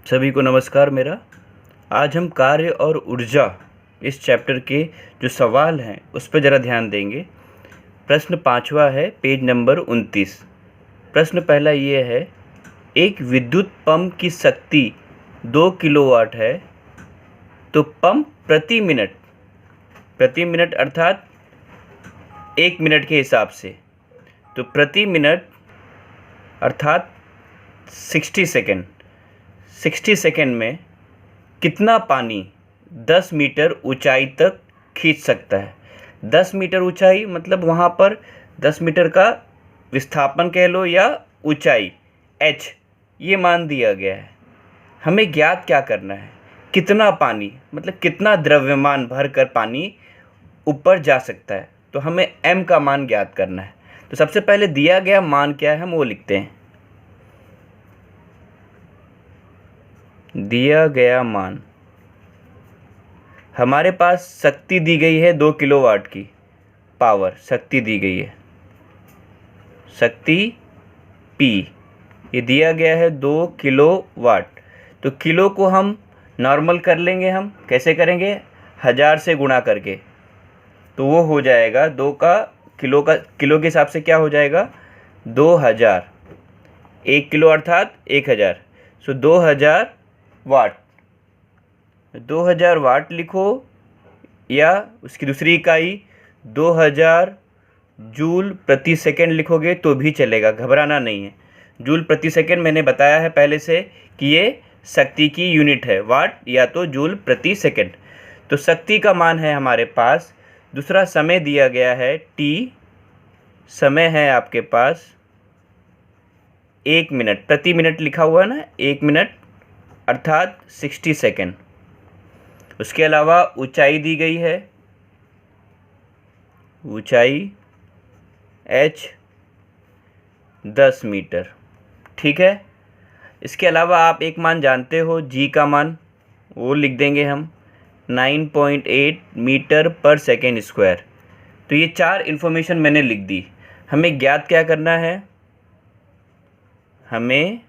सभी को नमस्कार मेरा। आज हम कार्य और ऊर्जा इस चैप्टर के जो सवाल हैं उस पर ज़रा ध्यान देंगे। प्रश्न 5वां है, पेज नंबर 29। प्रश्न पहला ये है, एक विद्युत पंप की शक्ति 2 किलोवाट है तो पंप प्रति मिनट अर्थात 1 मिनट के हिसाब से, तो प्रति मिनट अर्थात 60 सेकेंड में कितना पानी 10 मीटर ऊंचाई तक खींच सकता है। 10 मीटर ऊंचाई मतलब वहाँ पर 10 मीटर का विस्थापन कह लो या ऊंचाई h, ये मान दिया गया है। हमें ज्ञात क्या करना है, कितना पानी मतलब कितना द्रव्यमान भर कर पानी ऊपर जा सकता है, तो हमें m का मान ज्ञात करना है। तो सबसे पहले दिया गया मान क्या है हम वो लिखते हैं। दिया गया मान, हमारे पास शक्ति दी गई है 2 किलोवाट की पावर, शक्ति दी गई है, शक्ति P, ये दिया गया है 2 किलोवाट। तो किलो को हम नॉर्मल कर लेंगे, हम कैसे करेंगे, 1000 से गुणा करके, तो वो हो जाएगा किलो के हिसाब से क्या हो जाएगा 2000, 1 किलो अर्थात 1000, सो 2000 वाट। 2000 वाट लिखो या उसकी दूसरी इकाई 2000 जूल प्रति सेकंड लिखोगे तो भी चलेगा, घबराना नहीं है। जूल प्रति सेकंड मैंने बताया है पहले से कि ये शक्ति की यूनिट है, वाट या तो जूल प्रति सेकंड। तो शक्ति का मान है हमारे पास। दूसरा समय दिया गया है t, समय है आपके पास 1 मिनट, प्रति मिनट लिखा हुआ है ना, 1 मिनट अर्थात 60 सेकेंड। उसके अलावा ऊंचाई दी गई है, ऊंचाई h 10 मीटर, ठीक है। इसके अलावा आप एक मान जानते हो g का मान, वो लिख देंगे हम 9.8 मीटर पर सेकेंड स्क्वायर। तो ये 4 इन्फॉर्मेशन मैंने लिख दी। हमें ज्ञात क्या करना है, हमें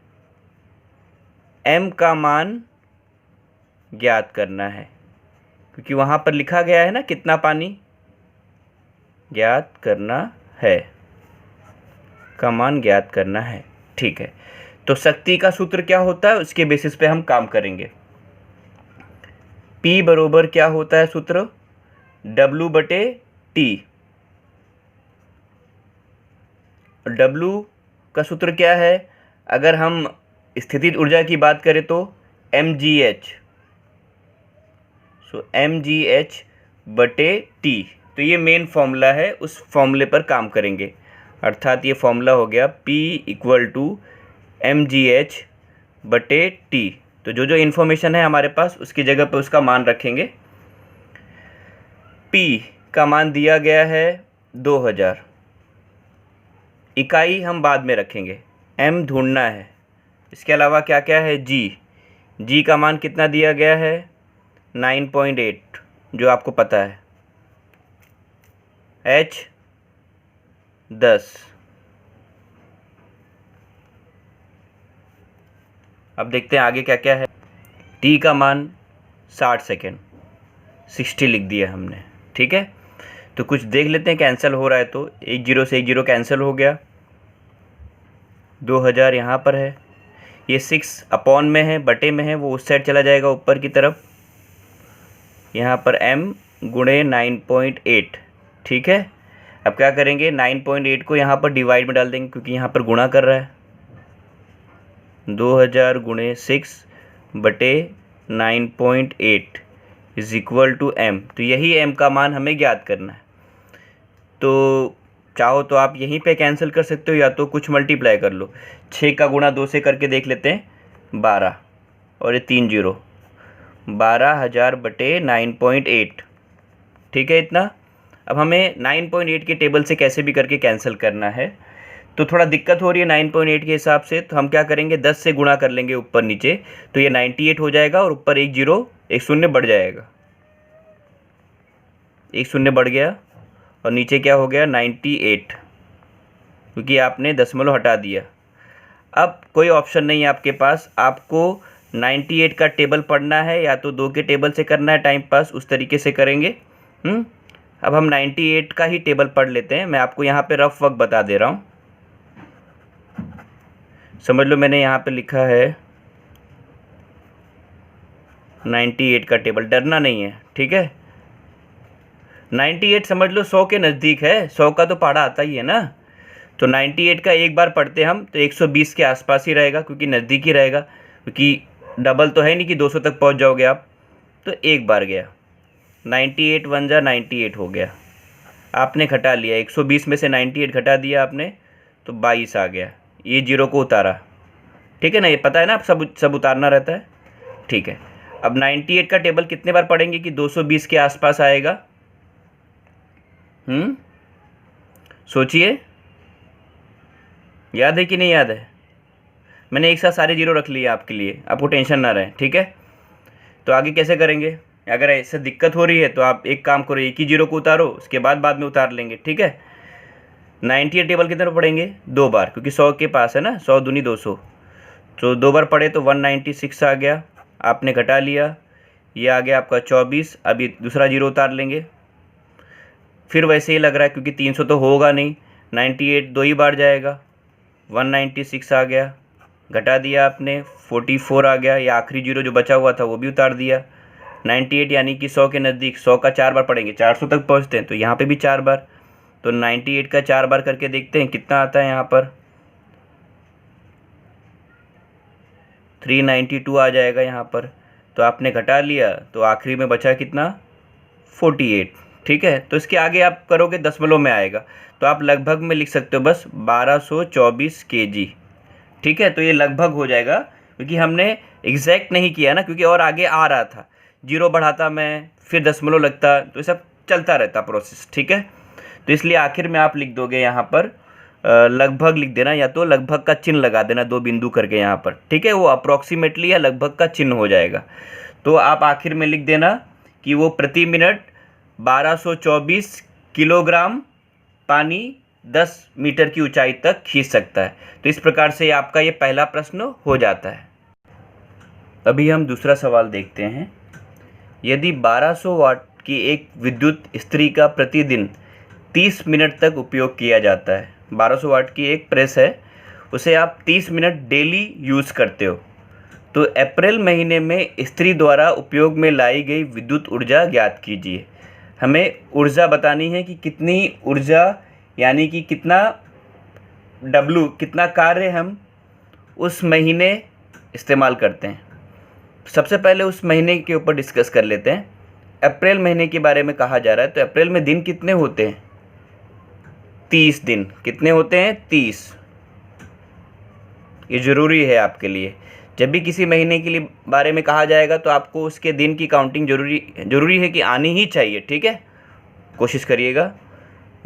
m का मान ज्ञात करना है, क्योंकि वहाँ पर लिखा गया है ना कितना पानी ज्ञात करना है, का मान ज्ञात करना है, ठीक है। तो शक्ति का सूत्र क्या होता है उसके बेसिस पे हम काम करेंगे। P बरोबर क्या होता है सूत्र, W/T। W का सूत्र क्या है, अगर हम स्थितिज ऊर्जा की बात करें तो mgh, सो mgh/T। तो ये मेन फॉर्मूला है, उस फॉर्मूले पर काम करेंगे। अर्थात ये फॉर्मूला हो गया P = mgh/T। तो जो इन्फॉर्मेशन है हमारे पास उसकी जगह पे उसका मान रखेंगे। P का मान दिया गया है 2000, इकाई हम बाद में रखेंगे, m ढूंढना है। इसके अलावा क्या क्या है, g का मान कितना दिया गया है 9.8, जो आपको पता है, h 10। अब देखते हैं आगे क्या क्या है। t का मान 60 सेकेंड, 60 लिख दिया हमने, ठीक है। तो कुछ देख लेते हैं, कैंसिल हो रहा है तो 1 0 से 1 0 कैंसिल हो गया, 2000 यहाँ पर है, ये 6 अपॉन में है, बटे में है, वो उस साइड चला जाएगा ऊपर की तरफ। यहाँ पर m गुणे 9.8, ठीक है। अब क्या करेंगे, 9.8 को यहाँ पर डिवाइड में डाल देंगे क्योंकि यहाँ पर गुणा कर रहा है। 2000 गुणे 6/9.8 = m। तो यही m का मान हमें ज्ञात करना है। तो चाहो तो आप यहीं पे कैंसिल कर सकते हो या तो कुछ मल्टीप्लाई कर लो। 6 का गुणा 2 से करके देख लेते हैं, 12 और ये 3 0, 12,000/9.8, ठीक है इतना। अब हमें 9.8 के टेबल से कैसे भी करके कैंसिल करना है, तो थोड़ा दिक्कत हो रही है 9.8 के हिसाब से, तो हम क्या करेंगे 10 से गुणा कर लेंगे ऊपर नीचे, तो ये 98 हो जाएगा और ऊपर 1 0 1 0 बढ़ जाएगा, 1 0 बढ़ गया और नीचे क्या हो गया 98, क्योंकि आपने दशमलव हटा दिया। अब कोई ऑप्शन नहीं है आपके पास, आपको 98 का टेबल पढ़ना है या तो 2 के टेबल से करना है टाइम पास, उस तरीके से करेंगे। अब हम 98 का ही टेबल पढ़ लेते हैं। मैं आपको यहाँ पे रफ वर्क बता दे रहा हूँ, समझ लो। मैंने यहाँ पे लिखा है 98 का टेबल, डरना नहीं है, ठीक है। 98 समझ लो 100 के नज़दीक है, 100 का तो पढ़ा आता ही है ना। तो 98 का एक बार पढ़ते हम तो 120 के आसपास ही रहेगा, क्योंकि नज़दीक ही रहेगा, क्योंकि डबल तो है नहीं कि 200 तक पहुंच जाओगे आप। तो एक बार गया, 98 वन जा 98 हो गया। आपने घटा लिया, 120 में से 98 घटा दिया आपने तो 22 आ गया। ये जीरो को उतारा, ठीक है ना, ये पता है ना, आप सब उतारना रहता है, ठीक है। अब 98 का टेबल कितने बार पढ़ेंगे कि 220 के आसपास आएगा? सोचिए, याद है कि नहीं याद है? मैंने एक साथ सारे जीरो रख लिए आपके लिए, आपको टेंशन ना रहे, ठीक है। तो आगे कैसे करेंगे? अगर ऐसे दिक्कत हो रही है तो आप एक काम करो, एक ही जीरो को उतारो, उसके बाद में उतार लेंगे, ठीक है। 98 टेबल कितने पढ़ेंगे? 2 बार, क्योंकि 100 के पास है ना, 100 दूनी 200, तो 2 बार पढ़े तो 196 आ गया। आपने घटा लिया, ये आ गया आपका 24। अभी दूसरा जीरो उतार लेंगे। फिर वैसे ही लग रहा है, क्योंकि 300 तो होगा नहीं, 98 2 ही बार जाएगा, 196 आ गया। घटा दिया आपने, 44 आ गया। ये आखिरी जीरो जो बचा हुआ था वो भी उतार दिया। 98 यानी कि 100 के नज़दीक, 100 का 4 बार पढ़ेंगे, 400 तक पहुंचते हैं, तो यहाँ पे भी 4 बार। तो 98 का 4 बार करके देखते हैं कितना आता है। यहाँ पर 392 आ जाएगा यहाँ पर। तो आपने घटा लिया तो आखिरी में बचा कितना? 48, ठीक है। तो इसके आगे आप करोगे दशमलव में आएगा, तो आप लगभग में लिख सकते हो बस 1224 kg, ठीक है। तो ये लगभग हो जाएगा, क्योंकि हमने एग्जैक्ट नहीं किया ना, क्योंकि और आगे आ रहा था, जीरो बढ़ाता मैं, फिर दशमलव लगता, तो ये सब चलता रहता प्रोसेस, ठीक है। तो इसलिए आखिर में आप लिख दोगे यहाँ पर लगभग लिख देना, या तो लगभग का चिन्ह लगा देना 2 बिंदु करके यहाँ पर, ठीक है। वो अप्रॉक्सीमेटली या लगभग का चिन्ह हो जाएगा। तो आप आखिर में लिख देना कि वो प्रति मिनट 1224 किलोग्राम पानी 10 मीटर की ऊंचाई तक खींच सकता है। तो इस प्रकार से आपका ये पहला प्रश्न हो जाता है। अभी हम दूसरा सवाल देखते हैं। यदि 1200 वाट की एक विद्युत इस्त्री का प्रतिदिन 30 मिनट तक उपयोग किया जाता है, 1200 वाट की एक प्रेस है, उसे आप 30 मिनट डेली यूज़ करते हो, तो अप्रैल महीने में इस्त्री द्वारा उपयोग में लाई गई विद्युत ऊर्जा ज्ञात कीजिए। हमें ऊर्जा बतानी है कि कितनी ऊर्जा, यानी कि कितना W, कितना कार्य हम उस महीने इस्तेमाल करते हैं। सबसे पहले उस महीने के ऊपर डिस्कस कर लेते हैं। अप्रैल महीने के बारे में कहा जा रहा है, तो अप्रैल में दिन कितने होते हैं? 30 दिन। कितने होते हैं? 30। ये ज़रूरी है आपके लिए। जब भी किसी महीने के लिए बारे में कहा जाएगा तो आपको उसके दिन की काउंटिंग ज़रूरी है कि आनी ही चाहिए, ठीक है। कोशिश करिएगा।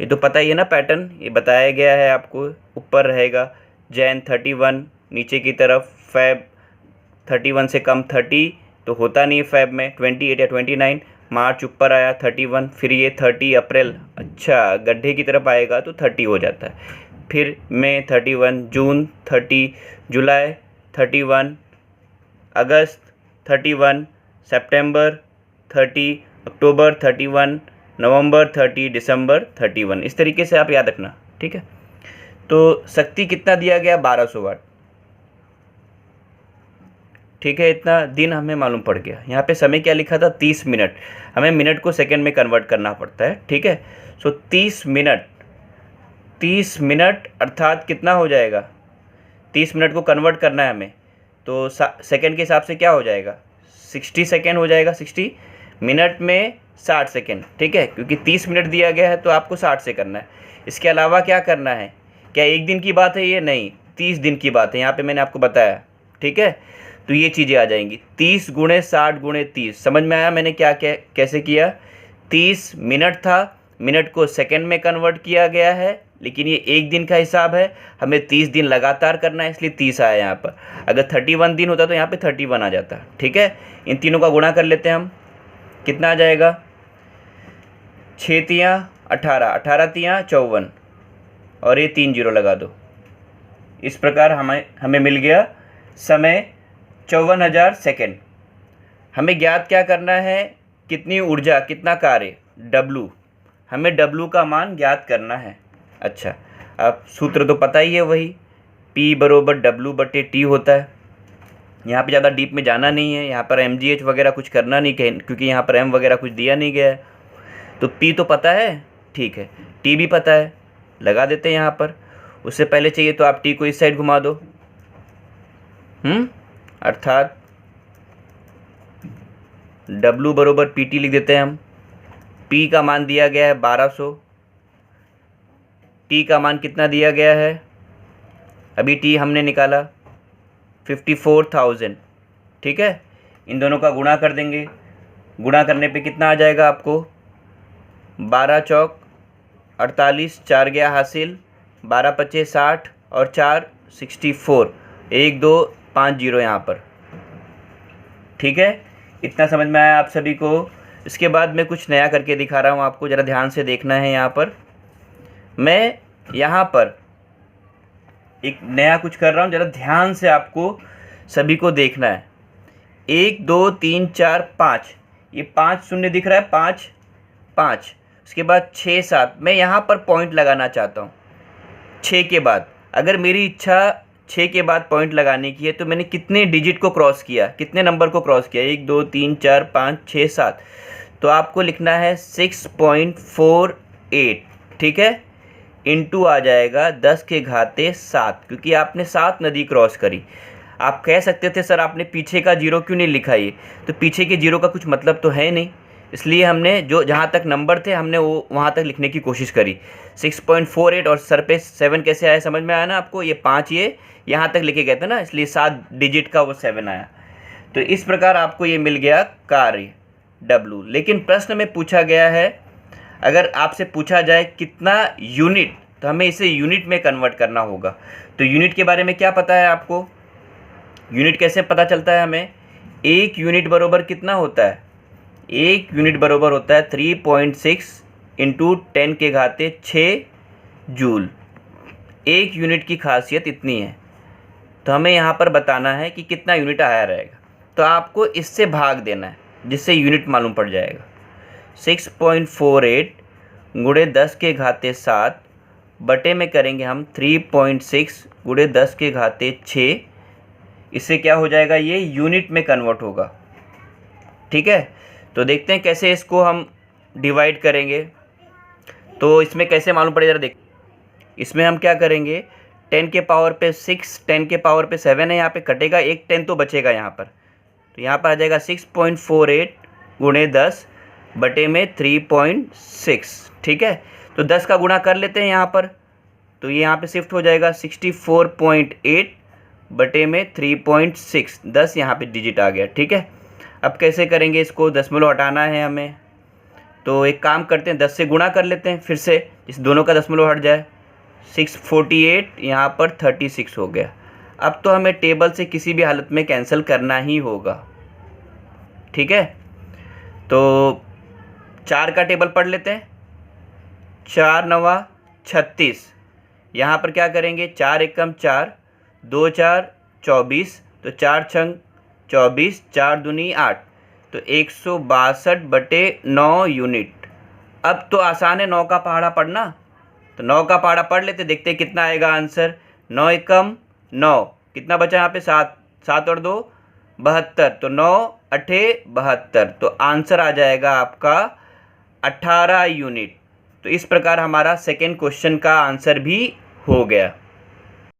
ये तो पता ही है ना पैटर्न, ये बताया गया है आपको। ऊपर रहेगा जैन 31, नीचे की तरफ फैब 31 से कम 30 तो होता नहीं है फैब में, 28 या 29। मार्च ऊपर आया 31, फिर ये 30 अप्रैल, अच्छा गड्ढे की तरफ आएगा तो 30 हो जाता है। फिर मई 31, जून 30, जुलाई 31, अगस्त 31, सितंबर 30, अक्टूबर 31, नवंबर 30, दिसंबर 31। इस तरीके से आप याद रखना, ठीक है। तो शक्ति कितना दिया गया? 1200 वाट, ठीक है। इतना दिन हमें मालूम पड़ गया। यहाँ पे समय क्या लिखा था? 30 मिनट। हमें मिनट को सेकंड में कन्वर्ट करना पड़ता है, ठीक है। सो 30 मिनट अर्थात कितना हो जाएगा? 30 मिनट को कन्वर्ट करना है हमें, तो सेकंड के हिसाब से क्या हो जाएगा? 60 सेकंड हो जाएगा। 60 मिनट में 60 सेकंड, ठीक है, क्योंकि 30 मिनट दिया गया है तो आपको 60 से करना है। इसके अलावा क्या करना है? क्या एक दिन की बात है ये? नहीं, 30 दिन की बात है, यहाँ पे मैंने आपको बताया, ठीक है। तो ये चीज़ें आ जाएंगी। 30 गुणे 60 गुणे 30, समझ में आया मैंने क्या कैसे किया? 30 मिनट था, मिनट को सेकंड में कन्वर्ट किया गया है, लेकिन ये एक दिन का हिसाब है, हमें 30 दिन लगातार करना है, इसलिए 30 आया यहाँ पर। अगर 31 दिन होता तो यहाँ पे 31 आ जाता, ठीक है। इन तीनों का गुणा कर लेते हैं हम, कितना आ जाएगा? 6 तियाँ 18, 18 तियाँ 54, और ये 3 जीरो लगा दो। इस प्रकार हमें मिल गया समय 54,000 सेकेंड। हमें ज्ञात क्या करना है, कितनी ऊर्जा, कितना कार्य, W। हमें W का मान ज्ञात करना है। अच्छा, अब सूत्र तो पता ही है, वही P बराबर W/T होता है। यहाँ पे ज़्यादा डीप में जाना नहीं है, यहाँ पर MGH वगैरह कुछ करना नहीं, क्योंकि यहाँ पर M वगैरह कुछ दिया नहीं गया है। तो P तो पता है, ठीक है, T भी पता है, लगा देते हैं यहाँ पर। उससे पहले चाहिए तो आप T को इस साइड घुमा दो, अर्थात W बराबर PT लिख देते हैं हम। P का मान दिया गया है 1200, T का मान कितना दिया गया है, अभी T हमने निकाला 54,000, ठीक है। इन दोनों का गुणा कर देंगे, गुणा करने पे कितना आ जाएगा आपको, 12 चौक 48, 4 गया हासिल, 12 पच्चे 60 और 4 64, 1 2 5 0 यहाँ पर, ठीक है। इतना समझ में आया आप सभी को। इसके बाद मैं कुछ नया करके दिखा रहा हूँ आपको, ज़रा ध्यान से देखना है। यहाँ पर मैं यहाँ पर एक नया कुछ कर रहा हूँ, ज़रा ध्यान से आपको सभी को देखना है। 1 2 3 4 5, ये 5 शून्य दिख रहा है, 5 5, उसके बाद 6 7। मैं यहाँ पर पॉइंट लगाना चाहता हूँ 6 के बाद। अगर मेरी इच्छा 6 के बाद पॉइंट लगाने की है तो मैंने कितने डिजिट को क्रॉस किया, कितने नंबर को क्रॉस किया, 1 2 3 4 5 6 7, तो आपको लिखना है 6.48, ठीक है। इंटू आ जाएगा 10 के घाते 7, क्योंकि आपने 7 नदी क्रॉस करी। आप कह सकते थे सर आपने पीछे का 0 क्यों नहीं लिखा, ये तो पीछे के 0 का कुछ मतलब तो है नहीं, इसलिए हमने जो जहाँ तक नंबर थे हमने वो वहाँ तक लिखने की कोशिश करी। 6.48 और सर पे 7 कैसे आया, समझ में आया ना आपको। ये 5 ये यहाँ तक लिखे गए थे ना, इसलिए 7 डिजिट का वो 7 आया। तो इस प्रकार आपको ये मिल गया कार्य W। लेकिन प्रश्न में पूछा गया है, अगर आपसे पूछा जाए कितना यूनिट, तो हमें इसे यूनिट में कन्वर्ट करना होगा। तो यूनिट के बारे में क्या पता है आपको, यूनिट कैसे पता चलता है हमें। 1 यूनिट बराबर कितना होता है, 1 यूनिट बराबर होता है 3.6 इंटू 10 के घाते 6 जूल। 1 यूनिट की खासियत इतनी है, तो हमें यहाँ पर बताना है कि कितना यूनिट आया रहेगा। तो आपको इससे भाग देना है, जिससे यूनिट मालूम पड़ जाएगा। 6.48 गुणे 10 के घाते 7 बटे में करेंगे हम 3.6 गुणे 10 के घाते 6। इससे क्या हो जाएगा, ये यूनिट में कन्वर्ट होगा, ठीक है। तो देखते हैं कैसे इसको हम डिवाइड करेंगे। तो इसमें कैसे मालूम पड़ेगा, देख इसमें हम क्या करेंगे, 10 के पावर पे 6, 10 के पावर पे 7 है, यहाँ पे कटेगा, एक 10 तो बचेगा यहाँ पर। तो यहाँ पर आ जाएगा 6.48 गुणे 10 बटे में 3.6, ठीक है। तो 10 का गुणा कर लेते हैं यहाँ पर, तो ये यहाँ पे शिफ्ट हो जाएगा 64.8 बटे में 3.6, 10 यहाँ पे डिजिट आ गया, ठीक है। अब कैसे करेंगे इसको, दशमलव हटाना है हमें, तो एक काम करते हैं 10 से गुणा कर लेते हैं फिर से, इस दोनों का दशमलव हट जाए। 648 यहाँ पर 36 हो गया। अब तो हमें टेबल से किसी भी हालत में कैंसिल करना ही होगा, ठीक है। तो 4 का टेबल पढ़ लेते हैं, 4 9 36। यहाँ पर क्या करेंगे, 4 एकम 4, 2 4 24, तो 4 छंग 24, 4 दूनी 8, तो 162/9 यूनिट। अब तो आसान है 9 का पहाड़ा पढ़ना, तो 9 का पहाड़ा पढ़ लेते, देखते हैं कितना आएगा आंसर। 9 एकम 9, कितना बचा यहाँ पे, 7, 7 और 2 72, तो 9 8 72, तो आंसर आ जाएगा आपका 18 यूनिट। तो इस प्रकार हमारा सेकेंड क्वेश्चन का आंसर भी हो गया।